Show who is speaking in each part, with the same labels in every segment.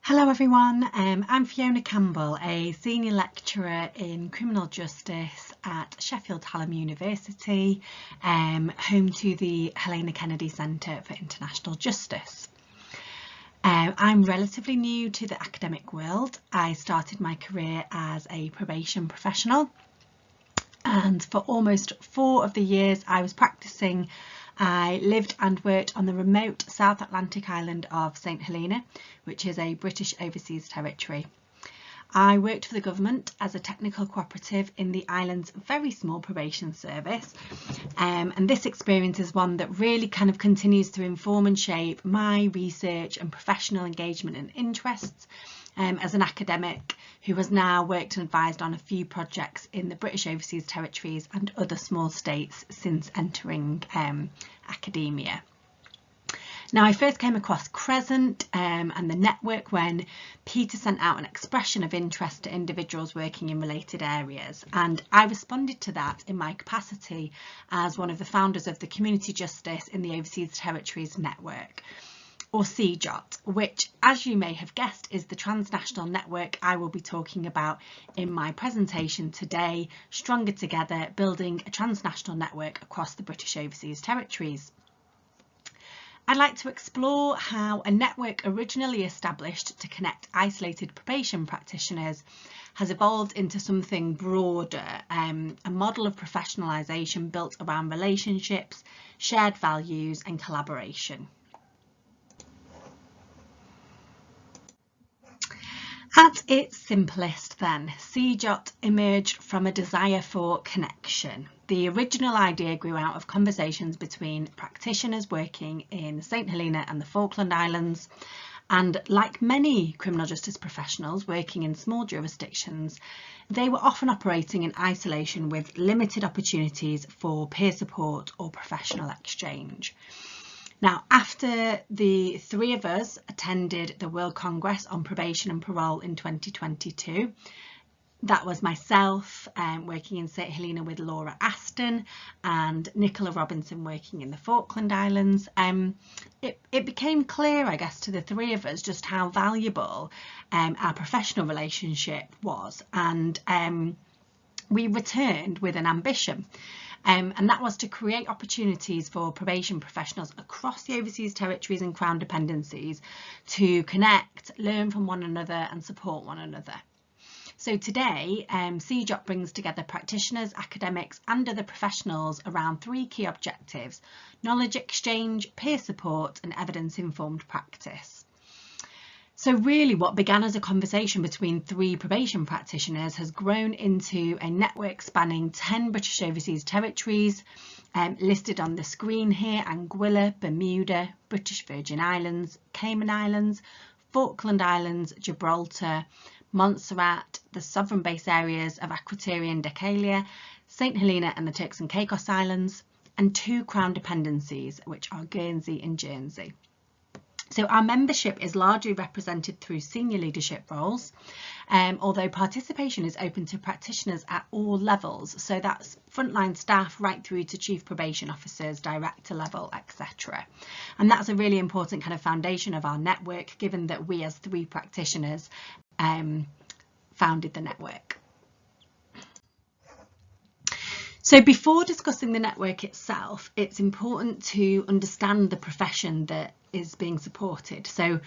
Speaker 1: Hello everyone, I'm Fiona Campbell, a Senior Lecturer in Criminal Justice at Sheffield Hallam University, home to the Helena Kennedy Centre for International Justice. I'm relatively new to the academic world. I started my career as a probation professional, and for almost 4 of the years I was practising, I lived and worked on the remote South Atlantic island of St Helena, which is a British overseas territory. I worked for the government as a technical cooperative in the island's very small probation service, and this experience is one that really kind of continues to inform and shape my research and professional engagement and interests as an academic who has now worked and advised on a few projects in the British overseas territories and other small states since entering academia. Now, I first came across CRESCNT and the network when Peter sent out an expression of interest to individuals working in related areas, and I responded to that in my capacity as one of the founders of the Community Justice in the Overseas Territories Network, or CJOT, which, as you may have guessed, is the transnational network I will be talking about in my presentation today, Stronger Together, Building a Transnational Network Across the British Overseas Territories. I'd like to explore how a network originally established to connect isolated probation practitioners has evolved into something broader, a model of professionalisation built around relationships, shared values and collaboration. At its simplest then, CJOT emerged from a desire for connection. The original idea grew out of conversations between practitioners working in St Helena and the Falkland Islands, and like many criminal justice professionals working in small jurisdictions, they were often operating in isolation with limited opportunities for peer support or professional exchange. Now, after the 3 of us attended the World Congress on Probation and Parole in 2022, that was myself working in St Helena with Laura Aston and Nicola Robinson working in the Falkland Islands, it became clear, I guess, to the 3 of us just how valuable our professional relationship was, and we returned with an ambition. And that was to create opportunities for probation professionals across the overseas territories and Crown dependencies to connect, learn from one another and support one another. So today, CJOT brings together practitioners, academics and other professionals around 3 key objectives: knowledge exchange, peer support and evidence-informed practice. So really what began as a conversation between 3 probation practitioners has grown into a network spanning 10 British overseas territories, listed on the screen here: Anguilla, Bermuda, British Virgin Islands, Cayman Islands, Falkland Islands, Gibraltar, Montserrat, the sovereign base areas of Akrotiri and Dhekelia, St Helena and the Turks and Caicos Islands, and 2 Crown dependencies, which are Guernsey and Jersey. So our membership is largely represented through senior leadership roles, although participation is open to practitioners at all levels. So that's frontline staff right through to chief probation officers, director level, etc. And that's a really important kind of foundation of our network, given that we as 3 practitioners founded the network. So before discussing the network itself, it's important to understand the profession that is being supported. So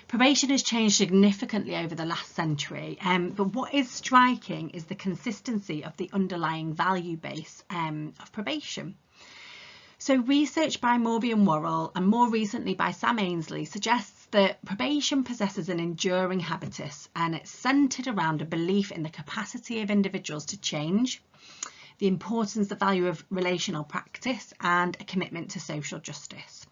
Speaker 1: probation has changed significantly over the last century, but what is striking is the consistency of the underlying value base of probation. So research by Morby and Worrell, and more recently by Sam Ainsley, suggests that probation possesses an enduring habitus, and it's centred around a belief in the capacity of individuals to change, the importance, the value of relational practice and a commitment to social justice.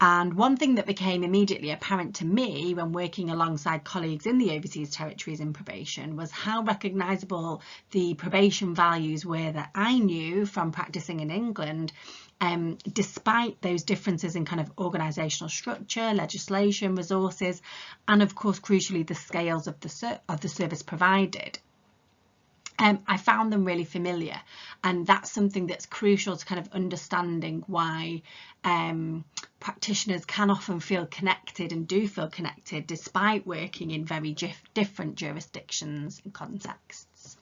Speaker 1: And one thing that became immediately apparent to me when working alongside colleagues in the overseas territories in probation was how recognisable the probation values were that I knew from practising in England, despite those differences in kind of organisational structure, legislation, resources, and of course crucially the scales of the service provided. I found them really familiar, and that's something that's crucial to kind of understanding why practitioners can often feel connected and do feel connected despite working in very different jurisdictions and contexts.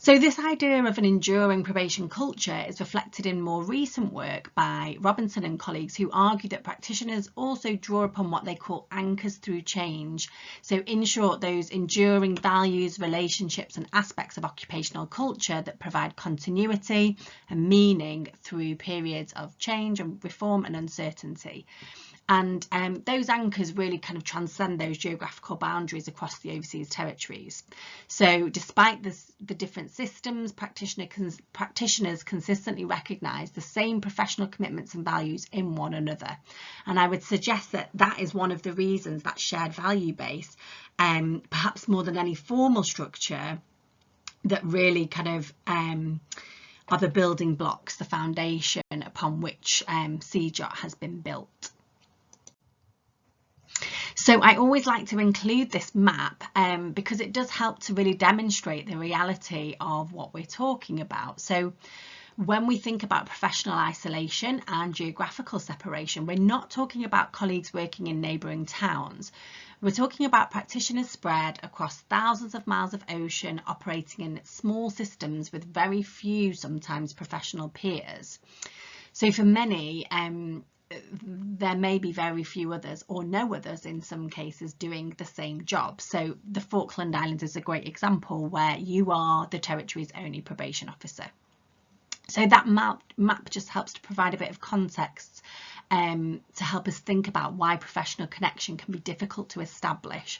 Speaker 1: So this idea of an enduring probation culture is reflected in more recent work by Robinson and colleagues, who argue that practitioners also draw upon what they call anchors through change. So in short, those enduring values, relationships and aspects of occupational culture that provide continuity and meaning through periods of change and reform and uncertainty. And those anchors really kind of transcend those geographical boundaries across the overseas territories. So despite the different systems, practitioners consistently recognise the same professional commitments and values in one another. And I would suggest that that is one of the reasons, that shared value base, perhaps more than any formal structure, that really kind of are the building blocks, the foundation upon which CJOT has been built. So I always like to include this map because it does help to really demonstrate the reality of what we're talking about. So when we think about professional isolation and geographical separation, we're not talking about colleagues working in neighbouring towns. We're talking about practitioners spread across thousands of miles of ocean, operating in small systems with very few, sometimes professional peers. So for many, there may be very few others or no others in some cases doing the same job. So the Falkland Islands is a great example where you are the territory's only probation officer. So that map just helps to provide a bit of context to help us think about why professional connection can be difficult to establish,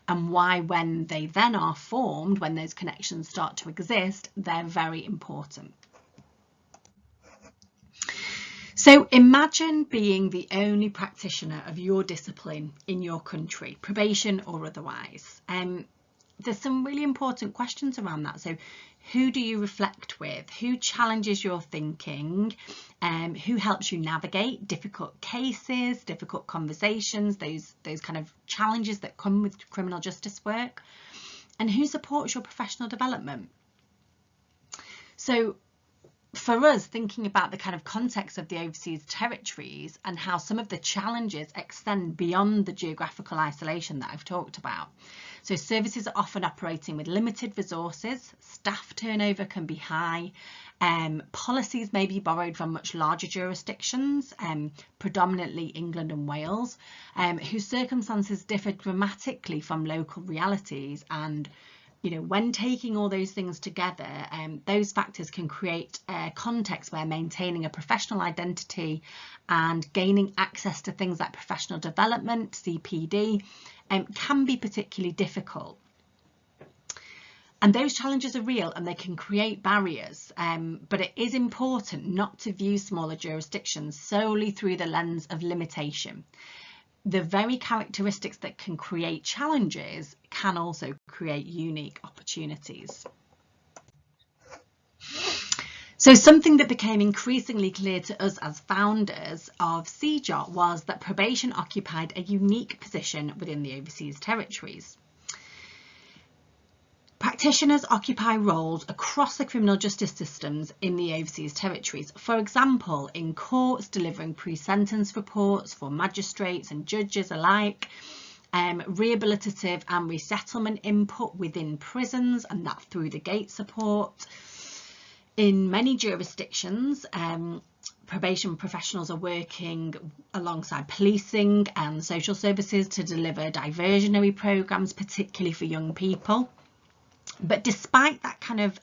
Speaker 1: and why when they then are formed, when those connections start to exist, they're very important. So imagine being the only practitioner of your discipline in your country, probation or otherwise. There's some really important questions around that. So who do you reflect with? Who challenges your thinking? Who helps you navigate difficult cases, difficult conversations, those kind of challenges that come with criminal justice work? And who supports your professional development? So for us, thinking about the kind of context of the overseas territories and how some of the challenges extend beyond the geographical isolation that I've talked about. So services are often operating with limited resources, staff turnover can be high, policies may be borrowed from much larger jurisdictions, predominantly England and Wales, whose circumstances differ dramatically from local realities. And when taking all those things together, those factors can create a context where maintaining a professional identity and gaining access to things like professional development, CPD, can be particularly difficult. And those challenges are real and they can create barriers, but it is important not to view smaller jurisdictions solely through the lens of limitation. The very characteristics that can create challenges can also create unique opportunities. So something that became increasingly clear to us as founders of CJOT was that probation occupied a unique position within the overseas territories. Practitioners occupy roles across the criminal justice systems in the overseas territories. For example, in courts, delivering pre-sentence reports for magistrates and judges alike, rehabilitative and resettlement input within prisons, and that through the gate support. In many jurisdictions, probation professionals are working alongside policing and social services to deliver diversionary programs, particularly for young people. But despite that kind of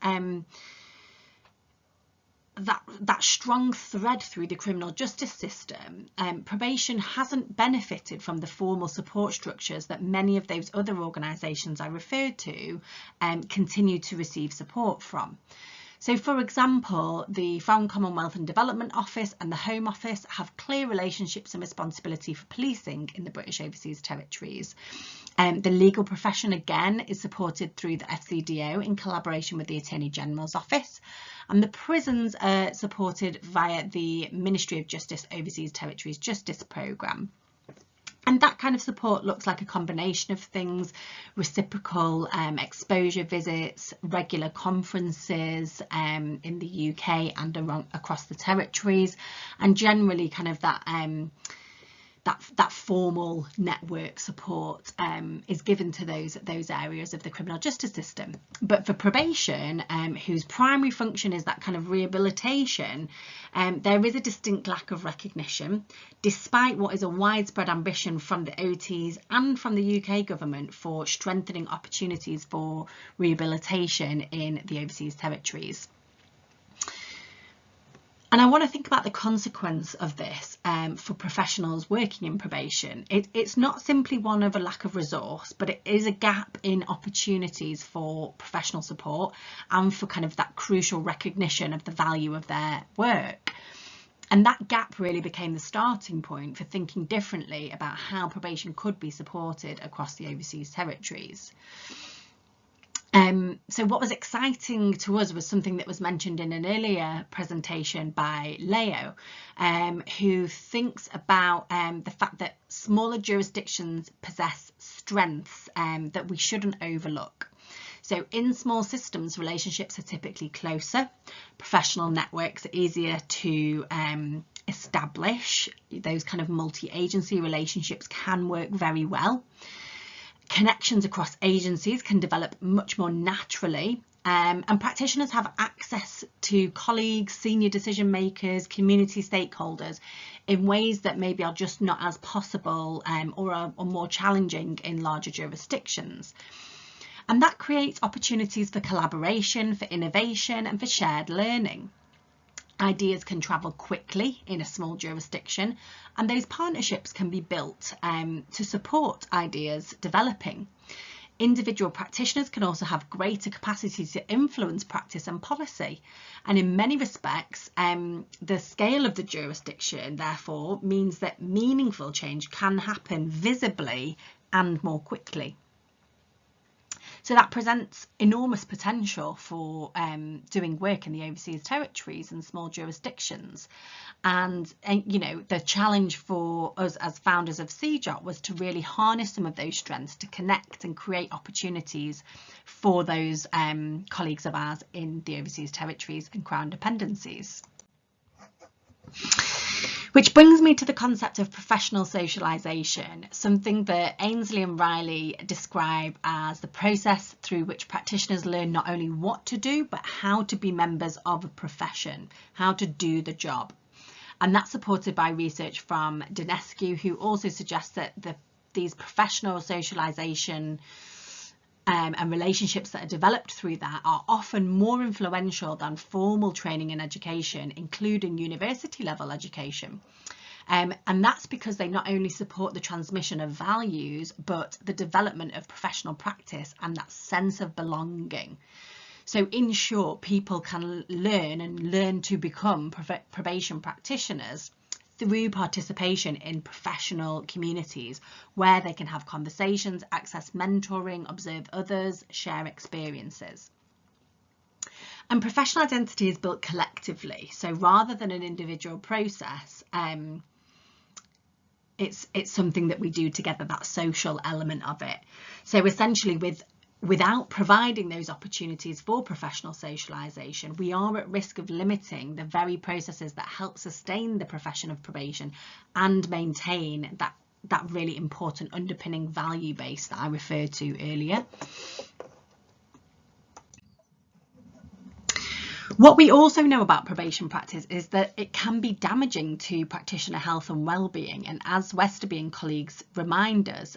Speaker 1: that strong thread through the criminal justice system, probation hasn't benefited from the formal support structures that many of those other organisations I referred to continue to receive support from. So, for example, the Foreign Commonwealth and Development Office and the Home Office have clear relationships and responsibility for policing in the British Overseas Territories. The legal profession, again, is supported through the FCDO in collaboration with the Attorney General's Office, and the prisons are supported via the Ministry of Justice Overseas Territories Justice Programme. And that kind of support looks like a combination of things: reciprocal exposure visits, regular conferences in the UK and across the territories, and generally kind of that formal network support is given to those areas of the criminal justice system. But for probation, whose primary function is that kind of rehabilitation, there is a distinct lack of recognition, despite what is a widespread ambition from the OTs and from the UK government for strengthening opportunities for rehabilitation in the overseas territories. And I want to think about the consequence of this for professionals working in probation. It's not simply one of a lack of resource, but it is a gap in opportunities for professional support and for kind of that crucial recognition of the value of their work. And that gap really became the starting point for thinking differently about how probation could be supported across the overseas territories. So what was exciting to us was something that was mentioned in an earlier presentation by Leo, who thinks about the fact that smaller jurisdictions possess strengths that we shouldn't overlook. So in small systems, relationships are typically closer, professional networks are easier to establish, those kind of multi-agency relationships can work very well. Connections across agencies can develop much more naturally, and practitioners have access to colleagues, senior decision makers, community stakeholders in ways that maybe are just not as possible or are more challenging in larger jurisdictions. And that creates opportunities for collaboration, for innovation and for shared learning. Ideas can travel quickly in a small jurisdiction, and those partnerships can be built to support ideas developing. Individual practitioners can also have greater capacity to influence practice and policy, and in many respects the scale of the jurisdiction therefore means that meaningful change can happen visibly and more quickly. So that presents enormous potential for doing work in the overseas territories and small jurisdictions. And you know, the challenge for us as founders of CJOT was to really harness some of those strengths to connect and create opportunities for those colleagues of ours in the overseas territories and Crown dependencies. Which brings me to the concept of professional socialisation, something that Ainsley and Riley describe as the process through which practitioners learn not only what to do, but how to be members of a profession, how to do the job. And that's supported by research from Dinescu, who also suggests that these professional socialisation and relationships that are developed through that are often more influential than formal training and education, including university level education. And that's because they not only support the transmission of values, but the development of professional practice and that sense of belonging. So in short, people can learn to become probation practitioners through participation in professional communities where they can have conversations, access mentoring, observe others, share experiences. And professional identity is built collectively. So rather than an individual process, it's something that we do together, that social element of it. So essentially without providing those opportunities for professional socialisation, we are at risk of limiting the very processes that help sustain the profession of probation and maintain that really important underpinning value base that I referred to earlier. What we also know about probation practice is that it can be damaging to practitioner health and well-being, and as Westerby and colleagues remind us,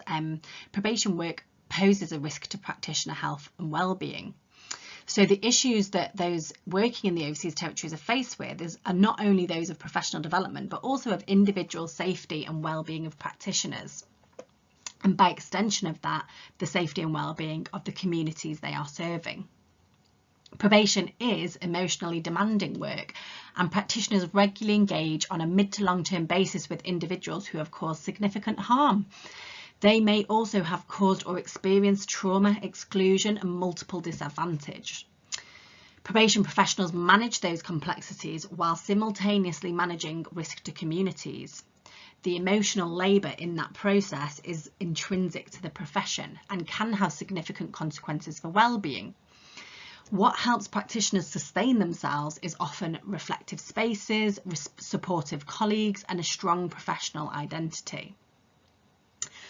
Speaker 1: probation work poses a risk to practitioner health and well-being. So the issues that those working in the overseas territories are faced with are not only those of professional development, but also of individual safety and well-being of practitioners. And by extension of that, the safety and well-being of the communities they are serving. Probation is emotionally demanding work, and practitioners regularly engage on a mid to long-term basis with individuals who have caused significant harm. They may also have caused or experienced trauma, exclusion and multiple disadvantage. Probation professionals manage those complexities while simultaneously managing risk to communities. The emotional labour in that process is intrinsic to the profession and can have significant consequences for well-being. What helps practitioners sustain themselves is often reflective spaces, supportive colleagues, and a strong professional identity.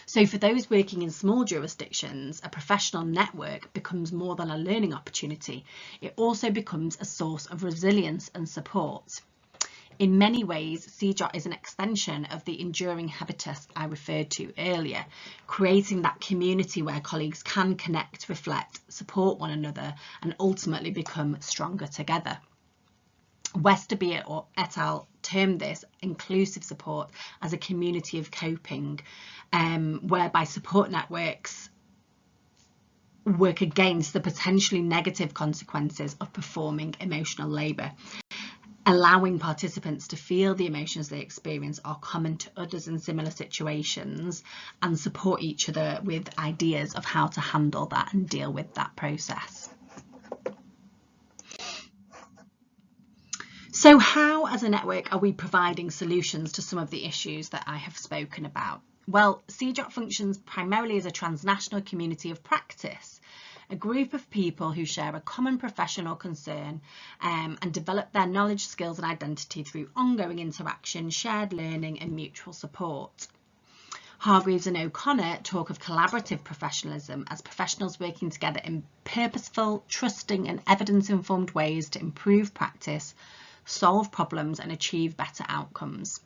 Speaker 1: So for those working in small jurisdictions, a professional network becomes more than a learning opportunity. It also becomes a source of resilience and support. In many ways, CJOT is an extension of the enduring habitus I referred to earlier, creating that community where colleagues can connect, reflect, support one another, and ultimately become stronger together. Westerby et al. Termed this inclusive support as a community of coping, whereby support networks work against the potentially negative consequences of performing emotional labour, allowing participants to feel the emotions they experience are common to others in similar situations and support each other with ideas of how to handle that and deal with that process. So how, as a network, are we providing solutions to some of the issues that I have spoken about? Well, CJOT functions primarily as a transnational community of practice, a group of people who share a common professional concern and develop their knowledge, skills and identity through ongoing interaction, shared learning and mutual support. Hargreaves and O'Connor talk of collaborative professionalism as professionals working together in purposeful, trusting and evidence-informed ways to improve practice, solve problems and achieve better outcomes,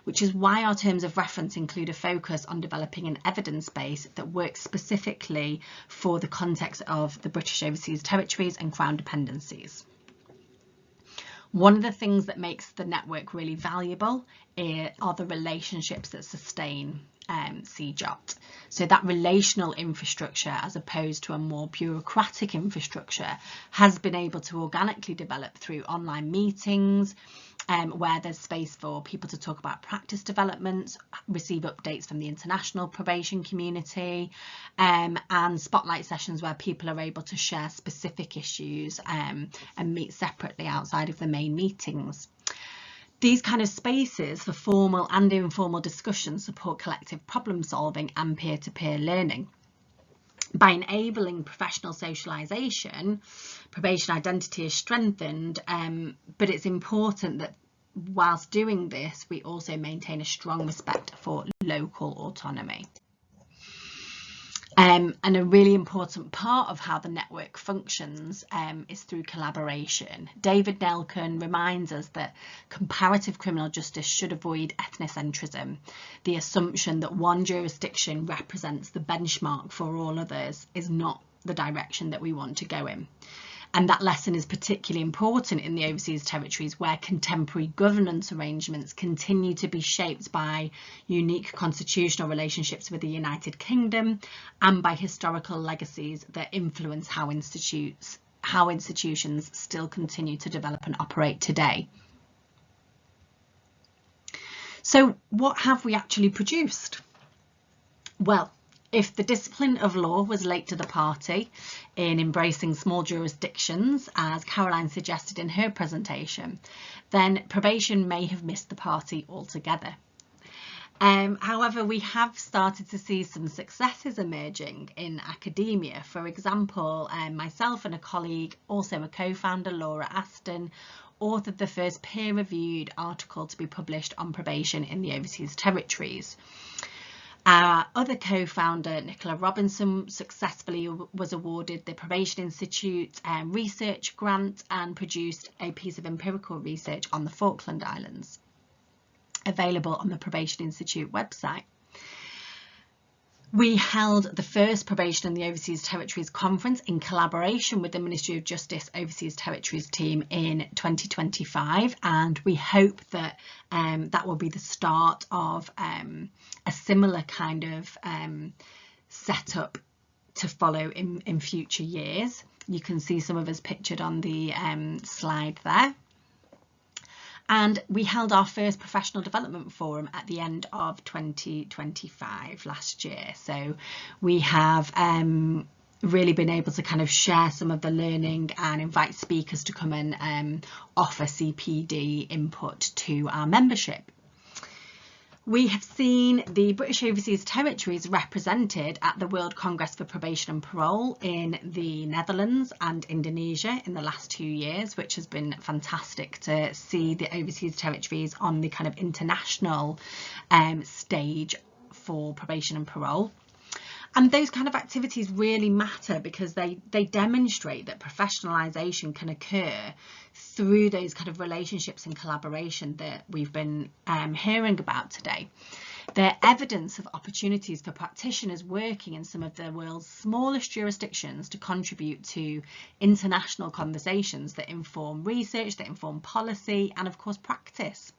Speaker 1: which is why our terms of reference include a focus on developing an evidence base that works specifically for the context of the British Overseas Territories and Crown Dependencies. One of the things that makes the network really valuable are the relationships that sustain CJOT. So that relational infrastructure, as opposed to a more bureaucratic infrastructure, has been able to organically develop through online meetings, where there's space for people to talk about practice developments, receive updates from the international probation community, and spotlight sessions where people are able to share specific issues and meet separately outside of the main meetings. These kind of spaces for formal and informal discussion support collective problem solving and peer-to-peer learning. By enabling professional socialisation, probation identity is strengthened, but it's important that whilst doing this, we also maintain a strong respect for local autonomy. And a really important part of how the network functions is through collaboration. David Nelken reminds us that comparative criminal justice should avoid ethnocentrism. The assumption that one jurisdiction represents the benchmark for all others is not the direction that we want to go in. And that lesson is particularly important in the overseas territories, where contemporary governance arrangements continue to be shaped by unique constitutional relationships with the United Kingdom and by historical legacies that influence how institutions still continue to develop and operate today. So what have we actually produced? Well, if the discipline of law was late to the party in embracing small jurisdictions, as Caroline suggested in her presentation, then probation may have missed the party altogether. However, we have started to see some successes emerging in academia. For example, myself and a colleague, also a co-founder, Laura Aston, authored the first peer-reviewed article to be published on probation in the overseas territories. Our other co-founder, Nicola Robinson, successfully was awarded the Probation Institute research grant and produced a piece of empirical research on the Falkland Islands, available on the Probation Institute website. We held the first Probation in the Overseas Territories conference in collaboration with the Ministry of Justice Overseas Territories team in 2025, and we hope that that will be the start of a similar kind of setup to follow in future years. You can see some of us pictured on the slide there. And we held our first professional development forum at the end of 2025 last year. So we have really been able to kind of share some of the learning and invite speakers to come and offer CPD input to our membership. We have seen the British Overseas Territories represented at the World Congress for Probation and Parole in the Netherlands and Indonesia in the last 2 years, which has been fantastic to see the Overseas Territories on the kind of international stage for probation and parole. And those kind of activities really matter because they demonstrate that professionalisation can occur through those kind of relationships and collaboration that we've been hearing about today. They're evidence of opportunities for practitioners working in some of the world's smallest jurisdictions to contribute to international conversations that inform research, that inform policy, and of course practice.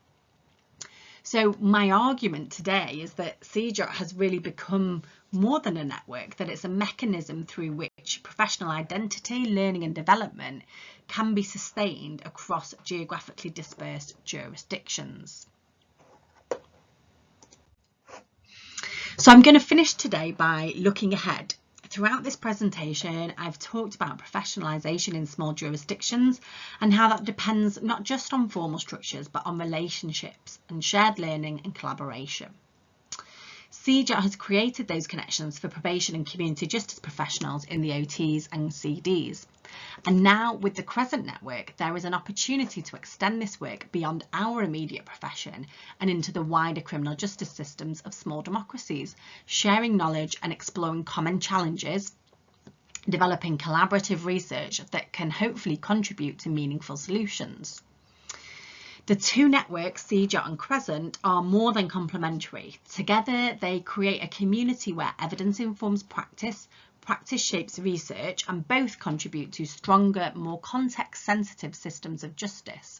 Speaker 1: So my argument today is that CJOT has really become more than a network, that it's a mechanism through which professional identity, learning and development can be sustained across geographically dispersed jurisdictions. So I'm going to finish today by looking ahead. Throughout this presentation, I've talked about professionalisation in small jurisdictions and how that depends not just on formal structures, but on relationships and shared learning and collaboration. CJOT has created those connections for probation and community justice professionals in the OTs and CDs. And now with the CRESCNT network, there is an opportunity to extend this work beyond our immediate profession and into the wider criminal justice systems of small democracies, sharing knowledge and exploring common challenges, developing collaborative research that can hopefully contribute to meaningful solutions. The two networks, CJOT and CRESCNT, are more than complementary. Together, they create a community where evidence informs practice, practice shapes research, and both contribute to stronger, more context-sensitive systems of justice.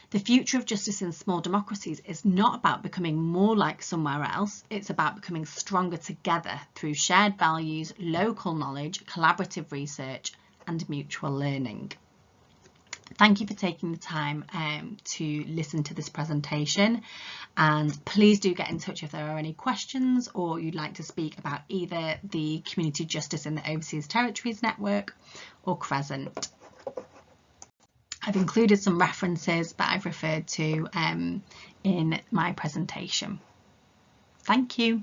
Speaker 1: The future of justice in small democracies is not about becoming more like somewhere else. It's about becoming stronger together through shared values, local knowledge, collaborative research, and mutual learning. Thank you for taking the time to listen to this presentation, and please do get in touch if there are any questions or you'd like to speak about either the Community Justice in the Overseas Territories Network or CRESCNT. I've included some references that I've referred to in my presentation. Thank you.